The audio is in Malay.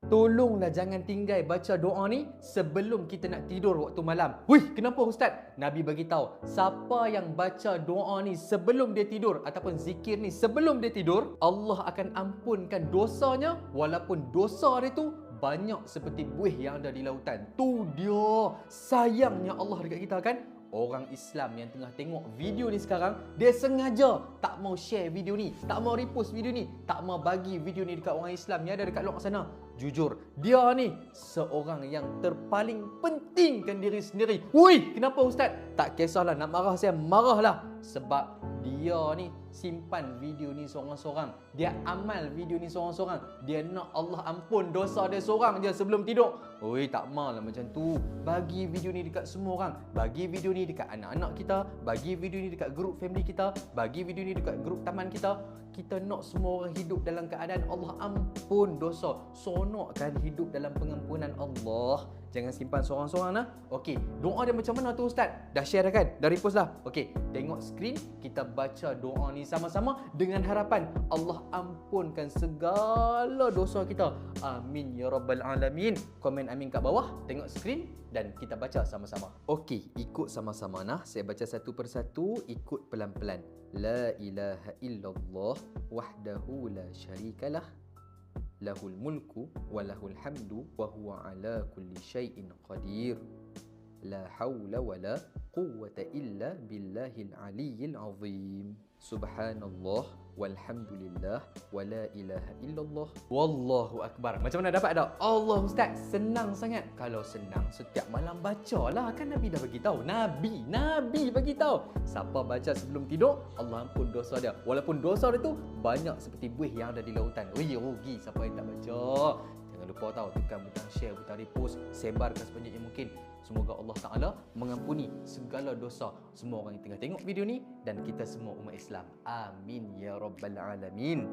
Tolonglah jangan tinggal baca doa ni sebelum kita nak tidur waktu malam. Wih, kenapa Ustaz? Nabi bagi tahu, siapa yang baca doa ni sebelum dia tidur ataupun zikir ni sebelum dia tidur, Allah akan ampunkan dosanya walaupun dosa dia tu banyak seperti buih yang ada di lautan. Tu dia sayangnya Allah dekat kita kan. Orang Islam yang tengah tengok video ni sekarang, dia sengaja tak mau share video ni, tak mau repost video ni, tak mau bagi video ni dekat orang Islam yang ada dekat luar sana. Jujur, dia ni seorang yang terpaling pentingkan diri sendiri. Wui, kenapa Ustaz? Tak kisahlah, nak marah saya, marahlah. Sebab dia ni simpan video ni seorang-seorang. Dia amal video ni seorang-seorang. Dia nak Allah ampun dosa dia seorang je sebelum tidur. Oi, tak maulah macam tu. Bagi video ni dekat semua orang. Bagi video ni dekat anak-anak kita. Bagi video ni dekat grup family kita. Bagi video ni dekat grup taman kita. Kita nak semua orang hidup dalam keadaan Allah ampun dosa. Sonokkan hidup dalam pengampunan Allah. Jangan simpan seorang-seorang lah. Okey, doa dia macam mana tu Ustaz? Dah share dah kan? Dah repost dah? Okey, tengok skrin. Kita baca doa ni sama-sama dengan harapan Allah ampunkan segala dosa kita. Amin ya rabbal alamin. Komen amin kat bawah. Tengok skrin dan kita baca sama-sama. Okey, ikut sama-sama nah. Saya baca satu persatu, ikut pelan-pelan. La ilaha illallah wahdahu la syarikalah. Lahul mulku wa lahul hamdu wa huwa ala kulli syai'in qadir. La hawla wa la quwwata illa billahil aliyyil azim. Subhanallah walhamdulillah wa la ilaha illallah wallahu akbar. Macam mana dapat tak? Allah Ustaz, senang sangat. Kalau senang setiap malam bacalah, kan Nabi dah bagi tahu. Nabi bagi tahu. Siapa baca sebelum tidur, Allah ampun dosa dia. Walaupun dosa dia tu banyak seperti buih yang ada di lautan. Oi, rugi siapa yang tak baca. Jangan lupa tahu, tekan butang share, butang repost, sebarkan sebanyak yang mungkin. Semoga Allah Ta'ala mengampuni segala dosa semua orang yang tengah tengok video ni dan kita semua umat Islam. Amin ya rabbal alamin.